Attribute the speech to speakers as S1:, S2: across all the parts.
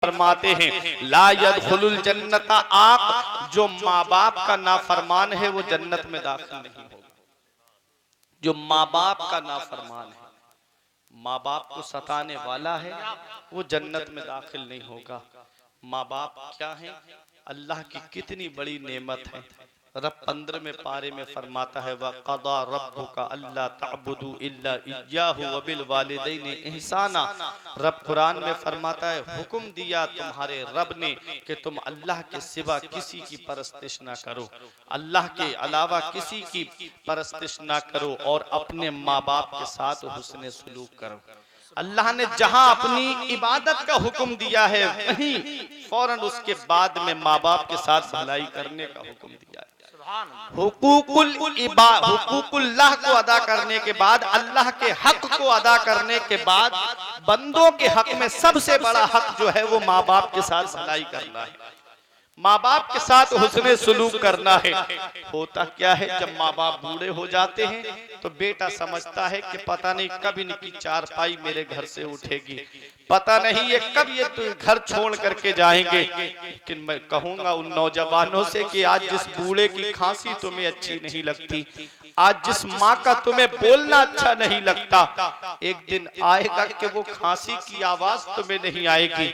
S1: फरमाते हैं ला यदखुलुल जन्नता आक, जो माँ बाप का नाफरमान है वो जन्नत में दाखिल नहीं होगा। जो माँ बाप का नाफरमान है, माँ बाप को सताने वाला है, वो जन्नत में दाखिल नहीं होगा। माँ बाप क्या है? अल्लाह की कितनी बड़ी नेमत है। रब 15वें पारे में फरमाता है वक़दा रब्बुका अल्ला तअबुदू इल्ला इय्याहु व बिल वालिदैनि इहसाना। रब कुरान में फरमाता है हुक्म दिया तुम्हारे रब ने कि तुम अल्लाह के सिवा किसी की परस्तिश ना करो, अल्लाह के अलावा किसी की परस्तिश ना करो और अपने माँ बाप के साथ हुस्न सलूक करो। अल्लाह ने जहां अपनी इबादत का हुक्म दिया है वहीं फौरन उसके बाद में माँ बाप के साथ भलाई करने का हुक्म दिया है। हुकूकुल्लाह को अदा करने के बाद, अल्लाह के हक को अदा करने के बाद, बंदों के हक में सबसे बड़ा हक जो है वो माँ बाप के साथ भलाई करना है, माँ बाप के साथ हुस्ने सुलूक करना है। होता क्या है, जब माँ बाप बूढ़े हो जाते हैं तो बेटा समझता है कि पता नहीं कब इनकी चारपाई मेरे घर से उठेगी, पता नहीं ये कब ये घर छोड़ करके जाएंगे। लेकिन मैं कहूंगा उन नौजवानों से कि आज जिस बूढ़े की खांसी तुम्हें अच्छी नहीं लगती, आज जिस माँ का तुम्हें बोलना अच्छा नहीं लगता, एक दिन आएगा कि वो खांसी की आवाज तुम्हें नहीं आएगी,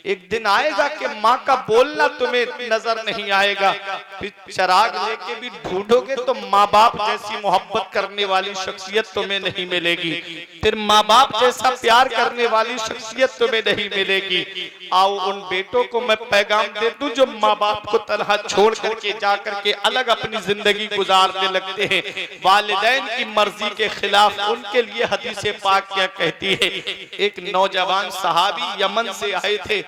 S1: एक दिन आएगा कि माँ का बोलना तुम्हें नजर नहीं आएगा। फिर चिराग लेके भी ढूंढोगे तो माँ बाप जैसी मोहब्बत करने वाली शख्सियत तुम्हें नहीं मिलेगी, फिर माँ बाप जैसा प्यार करने वाली शख्सियत तुम्हें नहीं मिलेगी। आओ उन बेटों को मैं पैगाम दे दूं जो माँ बाप को तनहा छोड़ करके जा करके अलग अपनी जिंदगी गुजारने लगते हैं वालिदैन की मर्जी के खिलाफ। उनके लिए हदीसे पाक क्या कहती है, एक नौजवान सहाबी यमन से आए थे,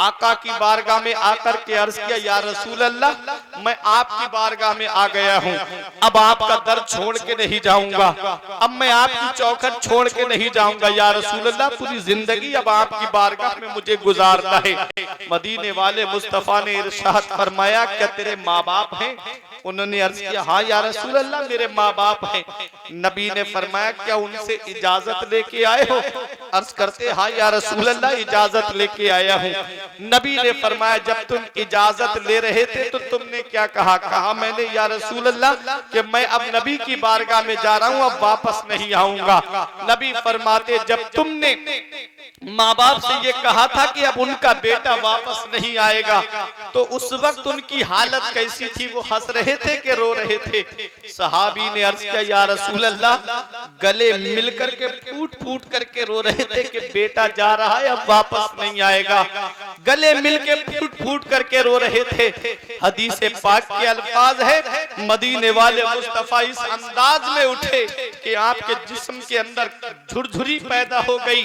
S1: आका की बारगाह में आकर के अर्ज किया या रसूल अल्लाह मैं आपकी बारगाह में आ गया हूँ, अब आपका दर छोड़ के नहीं जाऊंगा, अब मैं आपकी चौखट छोड़ के नहीं जाऊंगा या रसूल अल्लाह, पूरी जिंदगी अब आपकी बारगाह में मुझे गुजारना है। मदीने वाले मुस्तफा ने इरशाद फरमाया क्या तेरे माँ बाप हैं? उन्होंने अर्ज किया हाँ या रसूल अल्लाह मेरे माँ बाप हैं। नबी ने फरमाया क्या उनसे इजाजत लेके आए हो? अर्ज करते हाँ या रसूल अल्लाह इजाजत लेके आया हूँ। नबी ने फरमाया जब तुम इजाजत ले रहे थे तो तुमने क्या कहा? कहा मैंने या रसूल अल्लाह कि मैं अब नबी की बारगाह में जा रहा हूँ, अब वापस नहीं आऊंगा। नबी फरमाते जब तुमने माँ बाप से ये कहा था कि अब उनका बेटा वापस नहीं आएगा तो उस वक्त उनकी हालत कैसी थी? वो हंस रहे थे कि रो रहे थे? सहाबी ने अर्ज किया या रसूल अल्लाह गले मिल करके फूट फूट करके रो रहे थे कि बेटा जा रहा है अब वापस नहीं आएगा, गले मिल के फूट फूट करके रो रहे थे। हदीस पाक के अल्फाज है मदीने वाले मुस्तफा इस अंदाज में उठे कि आपके जिस्म के अंदर झुरझुरी पैदा हो गई।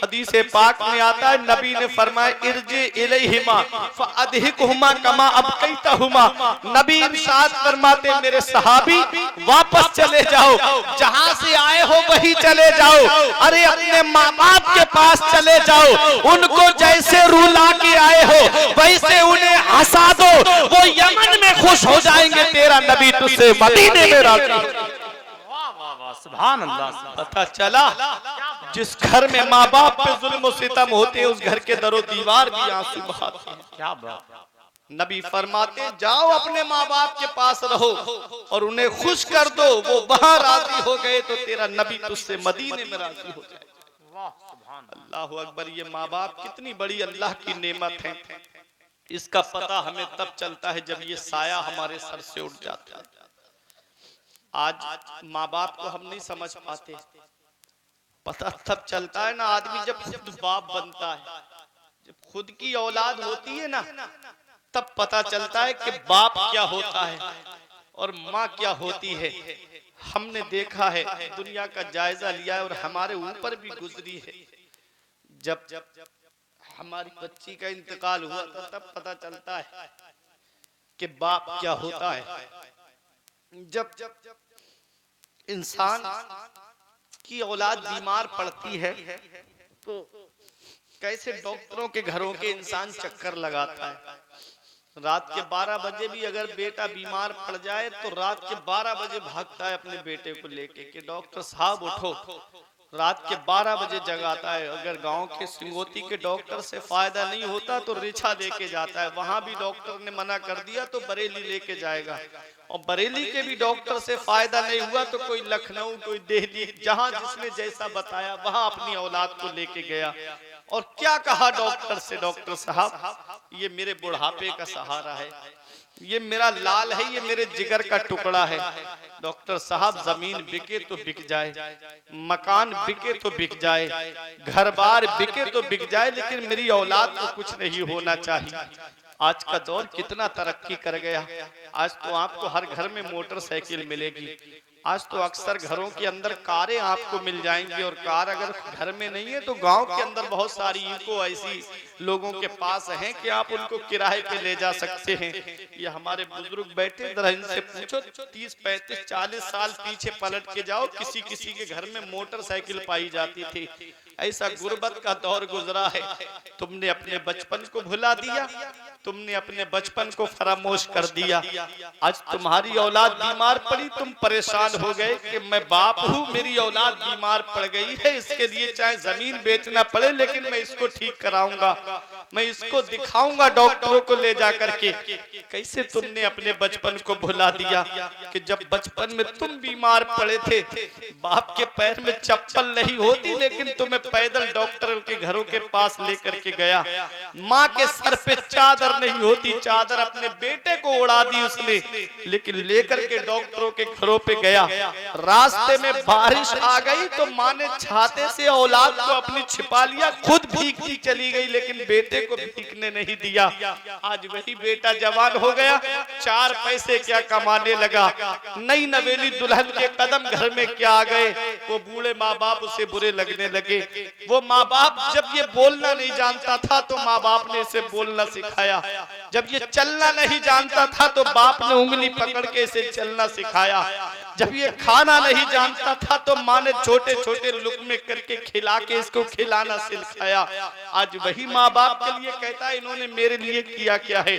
S1: हदीस पाक में आता है नबी ने फरमाया इरजी इलैहिमा फअदहिकुहुमा कमा अबकैतहुमा। नबी इरशाद फरमाते मेरे सहाबी वापस चले जाओ, जहां से आए हो वहीं चले जाओ, अरे अपने माँ बाप के पास चले जाओ, उनको जैसे रुला के आए हो वैसे उन्हें हंसा दो, वो यमन में खुश हो जाएंगे, तेरा नबी तुझसे मदीने में राजी। सुभान अल्लाह। पता चला जिस घर में माँ बाप पे जुल्म और सितम होते हैं उस घर के दरो दीवार भी आंसू बहाते हैं। क्या बात। नबी फरमाते जाओ अपने माँ बाप के पास रहो और उन्हें खुश कर दो, वो वहां राजी हो गए तो तेरा नबी तुझसे मदीने में राजी हो जाए। अल्लाह अकबर। ये माँ बाप कितनी बड़ी अल्लाह की नेमत है, इसका पता हमें तब चलता है जब ये साया हमारे सर से उठ जाता है। आज माँ बाप को हम नहीं समझ पाते, पता तब चलता है ना आदमी जब खुद बाप बनता है, जब खुद की औलाद होती है ना तब पता चलता है कि बाप क्या होता है और माँ क्या होती है। हमने देखा है, दुनिया का जायजा लिया है और हमारे ऊपर भी गुजरी है। जब हमारी बच्ची का इंतकाल हुआ था तब पता चलता है कि बाप क्या होता है। जब इंसान की औलाद बीमार पड़ती है तो कैसे डॉक्टरों के घरों के इंसान चक्कर लगाता है। रात के 12 बजे भी अगर बेटा बीमार पड़ जाए तो रात के 12 बजे भागता है अपने बेटे को लेके कि डॉक्टर साहब उठो, रात के 12 बजे जगाता है। अगर गांव के सिंगोती के डॉक्टर से फायदा नहीं होता तो रिछा लेके जाता है, वहां भी डॉक्टर ने मना कर दिया तो बरेली लेके जाएगा, और बरेली के भी डॉक्टर से फायदा नहीं हुआ तो कोई लखनऊ, कोई दिल्ली, जहां जिसने जैसा बताया वहां अपनी औलाद को लेके गया। और क्या कहा डॉक्टर से, डॉक्टर साहब ये मेरे बुढ़ापे का सहारा है, ये मेरा लाल है, ये मेरे जिगर का टुकड़ा है। डॉक्टर साहब जमीन बिके तो बिक जाए, मकान बिके तो बिक जाए, घर बार बिके तो बिक जाए, लेकिन मेरी औलाद को कुछ नहीं होना चाहिए। आज का दौर कितना तरक्की कर गया, आज तो आपको हर घर में मोटरसाइकिल मिलेगी, आज तो अक्सर घरों के अंदर कारें आपको मिल जाएंगी, और कार अगर घर में नहीं है तो गांव के अंदर बहुत सारी इको ऐसी लोगों के पास हैं कि आप उनको किराए पे ले जा सकते हैं। ये हमारे बुजुर्ग बैठे, जरा इनसे पूछो 30, 35, 40 साल पीछे पलट के जाओ, किसी किसी के घर में मोटरसाइकिल पाई जाती थी। ऐसा गुर्बत का दौर गुजरा है। तुमने अपने बचपन को भुला दिया, तुमने अपने बचपन को फरामोश कर दिया। आज तुम्हारी औलाद बीमार पड़ी, तुम परेशान हो गए कि मैं बाप हूँ, मेरी औलाद बीमार पड़ गई है, इसके लिए चाहे जमीन बेचना पड़े लेकिन मैं इसको ठीक कराऊंगा, मैं इसको दिखाऊंगा डॉक्टरों को ले जा करके। कैसे तुमने अपने बचपन को भुला दिया कि जब बचपन में तुम बीमार पड़े थे, बाप के पैर में चप्पल नहीं होती लेकिन तुम्हें पैदल डॉक्टर के घरों के पास लेकर के गया, माँ के सर पे चादर नहीं होती, चादर अपने बेटे को उड़ा दी उसने, लेकिन लेकर के डॉक्टरों के घरों पे गया। रास्ते में बारिश आ गई तो माँ ने छाते से औलाद को अपनी छिपा लिया, खुद भीगती चली गई लेकिन बेटे को भीगने नहीं दिया। आज वही बेटा जवान हो गया, 4 पैसे क्या कमाने लगा, नई नवेली दुल्हन के कदम घर में क्या आ गए, वो बूढ़े माँ बाप उसे बुरे लगने लगे। वो माँ बाप जब ये बोलना नहीं जानता था तो माँ बाप ने इसे बोलना सिखाया, जब ये चलना नहीं जानता था तो बाप ने उंगली पकड़ के इसे चलना सिखाया, जब ये खाना नहीं जानता था तो माँ ने छोटे छोटे लुकमे करके खिला के इसको खिलाना सिखाया। आज वही माँ बाप के लिए कहता है इन्होंने मेरे लिए किया क्या है,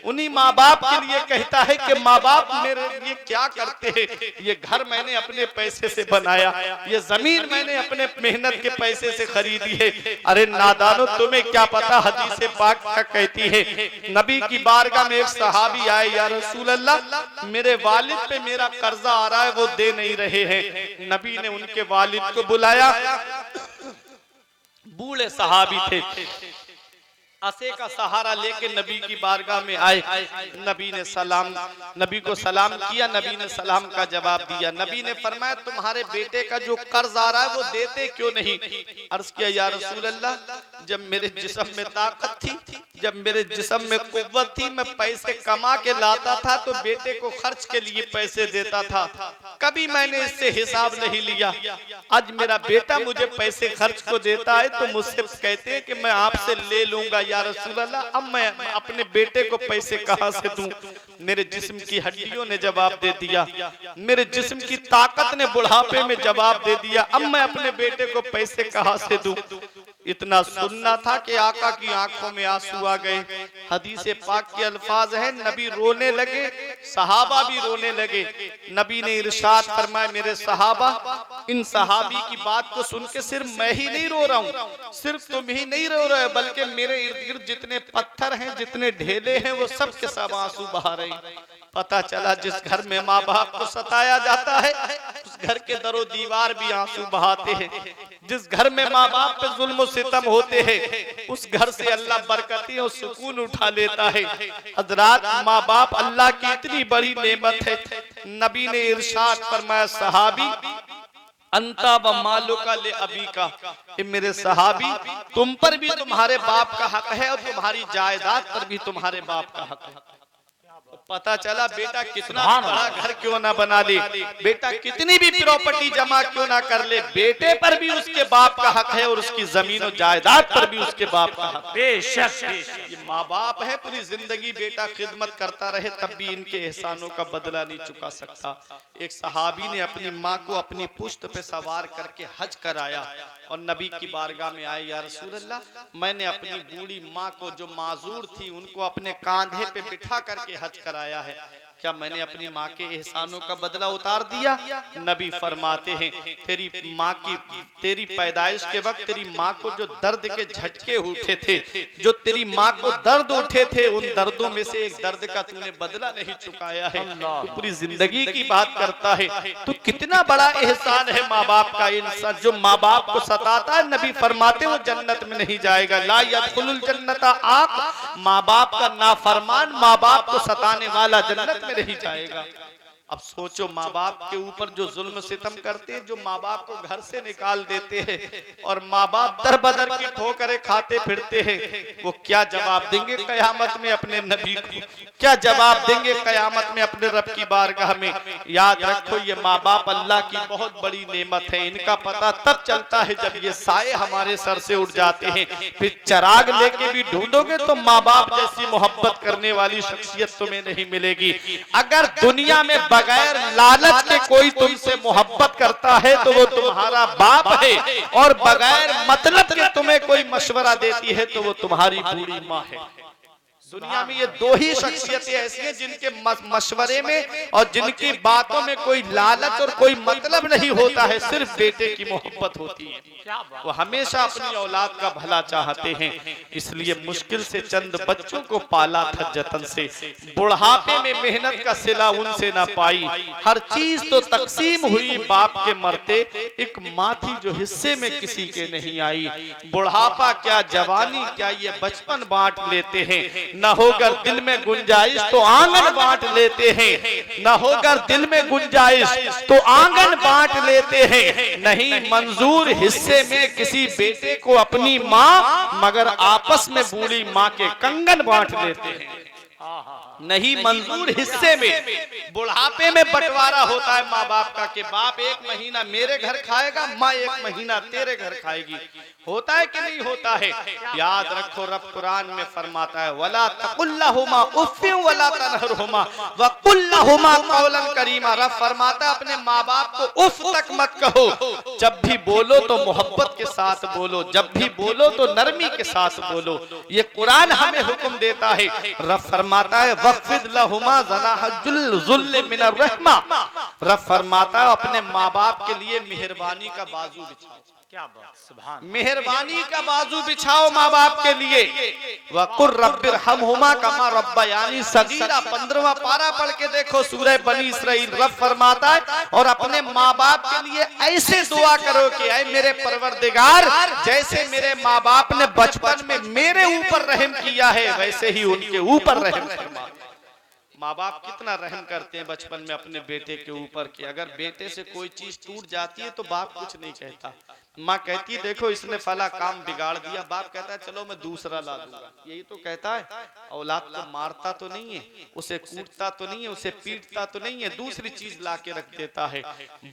S1: उन्हीं माँ बाप के लिए कहता है कि माँ बाप मेरे लिए क्या करते हैं। ये घर मैंने अपने पैसे से बनाया, ये जमीन मैंने अपने मेहनत के पैसे से खरीदी है। अरे नादानो, तुम्हें क्या पता हदीस पाक क्या कहती है। नबी की बारगाह में एक सहाबी आए, या रसूल अल्लाह मेरे वालिद पे मेरा कर्जा आ रहा है, वो दे नहीं रहे हैं। नबी ने उनके वालिद को बुलाया, बूढ़े सहाबी थे, असे का सहारा लेके नबी की बारगाह में आए। नबी ने नबी को सलाम किया, नबी ने सलाम का जवाब दिया। नबी ने फरमाया तुम्हारे बेटे का जो कर्ज आ रहा है वो देते क्यों नहीं। अर्ज किया या रसूल अल्लाह, जब मेरे जिस्म में ताकत थी, जब मेरे जिस्म में कुव्वत थी, मैं पैसे कमा के लाता था तो बेटे को खर्च के लिए पैसे देता था, कभी मैंने इससे हिसाब नहीं लिया। आज मेरा बेटा मुझे पैसे खर्च को देता है तो मुझसे कहते हैं कि मैं आपसे ले लूंगा या रसूल अल्लाह, अब मैं अपने बेटे को पैसे कहां से दूं। मेरे जिस्म की हड्डियों ने जवाब दे दिया, मेरे जिस्म की ताकत ने बुढ़ापे में जवाब दे दिया, अब मैं अपने बेटे को पैसे कहां से दूं। इतना सुनना था कि आका की आंखों में आंसू आ गए। हदीस पाक के अल्फाज है, नबी रोने लगे, सहाबा भी रोने लगे। नबी ने इरशाद फरमाया मेरे सहाबा, इन सहाबी की बात को सुन के सिर्फ मैं ही नहीं रो रहा हूँ, सिर्फ तुम ही नहीं रो रहे, बल्कि मेरे इर्द गिर्द जितने पत्थर हैं, जितने ढेले हैं, वो सब के सब आंसू बहा रहे हैं। पता चला जिस घर में माँ बाप को सताया जाता है उस घर के दरो दीवार भी आंसू बहाते हैं। जिस घर में माँ बाप पे जुल्म और सितम होते हैं उस घर से अल्लाह बरकतें और सुकून उठा लेता है। हजरात, माँ बाप अल्लाह की इतनी बड़ी नेमत है। नबी ने इरशाद फरमाया सहाबी अंता व मालो का ले अबी का, मेरे सहाबी तुम पर भी तुम्हारे बाप का हक है और तुम्हारी जायदाद पर भी तुम्हारे बाप का हक है। पता चला बेटा कितना बड़ा घर क्यों ना बना ले, बेटा कितनी भी प्रॉपर्टी जमा क्यों ना कर ले, बेटे पर भी उसके बाप का हक है और उसकी जमीन और जायदाद पर भी उसके बाप का हक। बेशक ये माँ बाप है, पूरी जिंदगी बेटा खिदमत करता रहे तब भी इनके एहसानों का बदला नहीं चुका सकता। एक सहाबी ने अपनी माँ को अपनी पुश्त पे सवार करके हज कराया और नबी की बारगाह में आए, या रसूल अल्लाह, मैंने अपनी बूढ़ी माँ को जो माजूर थी उनको अपने कांधे पे बिठा करके हज कराया है, क्या मैंने अपनी माँ के एहसानों का बदला उतार दिया? नबी फरमाते हैं तेरी पैदाइश के वक्त तेरी माँ को जो दर्द के झटके उठे थे, जो तेरी माँ को दर्द उठे थे, उन दर्दों में से एक दर्द का तूने बदला नहीं चुकाया है। तो पूरी जिंदगी की बात करता है। तो कितना बड़ा एहसान है माँ बाप का। इंसान जो माँ बाप को सताता है, नबी फरमाते वो जन्नत में नहीं जाएगा। ला यदखुलुल जन्नता आक, माँ बाप का नाफरमान, माँ बाप को सताने वाला जन्नत में नहीं जाएगा। अब सोचो, माँ बाप के ऊपर जो जुल्म सितम करते हैं, जो माँ बाप को घर से निकाल देते हैं और माँ बाप दर बदर की ठोकरें खाते फिरते हैं, वो क्या जवाब देंगे कयामत में अपने नबी को? क्या जवाब देंगे कयामत में अपने रब की बारगाह में? याद रखो, ये माँ बाप अल्लाह की बहुत बड़ी नेमत है। इनका पता तब चलता है जब ये साए हमारे सर से उठ जाते हैं। फिर चिराग लेके भी ढूंढोगे तो माँ बाप जैसी मोहब्बत करने वाली शख्सियत तुम्हें नहीं मिलेगी। अगर दुनिया में बगैर लालच के कोई तुमसे मोहब्बत करता है तो वो तुम्हारा बाप है, और बगैर मतलब के तुम्हें कोई मशवरा देती है तो वो तुम्हारी बूढ़ी माँ है। दुनिया में ये दो ही शख्सियतें ऐसी हैं जिनके मशवरे में और जिनकी बातों में कोई लालच और कोई मतलब नहीं होता है, सिर्फ बेटे की मोहब्बत होती है। वो हमेशा अपनी औलाद का भला चाहते हैं। इसलिए मुश्किल से चंद बच्चों को पाला था जतन से, बुढ़ापे में मेहनत का सिला उनसे ना पाई। हर चीज तो तकसीम हुई बाप के मरते, एक माँ थी जो हिस्से में किसी के नहीं आई। बुढ़ापा क्या जवानी क्या ये बचपन बांट लेते हैं। न होकर दिल में गुंजाइश तो आंगन बांट लेते हैं, न होकर दिल में गुंजाइश तो आंगन बांट लेते हैं। नहीं मंजूर हिस्से में किसी बेटे को अपनी माँ, मगर आपस में बूढ़ी माँ के कंगन बांट लेते हैं। नहीं मंजूर हिस्से में, बुढ़ापे में बंटवारा होता है माँ बाप का कि बाप एक महीना मेरे घर खाएगा, माँ एक महीना तेरे घर खाएगी। होता है कि नहीं होता है? याद रखो, रब कुरान में फरमाता है वला तकुल्लहुमा उफ़्फ़िन वला तनहरहुमा वकुल्लहुमा कौलन करीमा। रब फरमाता है अपने माँ बाप को उफ तक मत कहो। जब भी बोलो तो मोहब्बत के साथ बोलो, जब भी बोलो तो नरमी के साथ बोलो। ये कुरान हमें हुक्म देता है। रब फरमाता है वक़्फ़िद लहुमा ज़नाहजुल ज़ुल्ल मिनर रहमा। रब फरमाता है अपने माँ बाप के लिए मेहरबानी का बाजू बिछाओ। क्या बात, सुभान, मेहरबानी का बाजू बिछाओ माँ बाप के लिए। वक़ुर रब्बिरहमहुमा कमा रब्बयानी सगीरा, 15वां पारा पढ़ के देखो सूरह बनी इसराइल। रब फरमाता है और अपने माँ बाप के लिए ऐसे दुआ करो कि ऐ मेरे परवरदिगार, जैसे मेरे माँ बाप ने बचपन में मेरे ऊपर रहम किया है वैसे ही उनके ऊपर रहम फरमा। माँ बाप कितना रहम करते हैं बचपन में अपने बेटे के ऊपर कि अगर बेटे से कोई चीज टूट जाती है तो बाप कुछ नहीं कहता। माँ कहती है देखो इसने फला काम बिगाड़ दिया, बाप कहता है चलो मैं दूसरा ला दूंगा। यही तो कहता है। औलाद को मारता तो नहीं है, उसे कूटता तो नहीं है, उसे पीटता तो नहीं है, दूसरी चीज ला के रख देता है।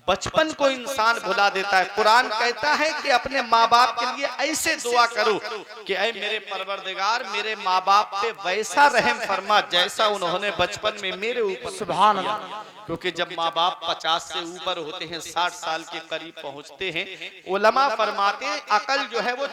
S1: बचपन को इंसान भुला देता है। कुरान कहता है कि अपने माँ बाप के लिए ऐसे दुआ करो कि ऐ मेरे परवरदिगार, मेरे माँ बाप पे वैसा रहम फरमा जैसा उन्होंने बचपन में मेरे ऊपर। सुभान अल्लाह। क्योंकि जब माँ बाप 50 से ऊपर होते हैं, 60 साल के करीब पहुंचते हैं, उलमा फरमाते हैं अकल जो है वो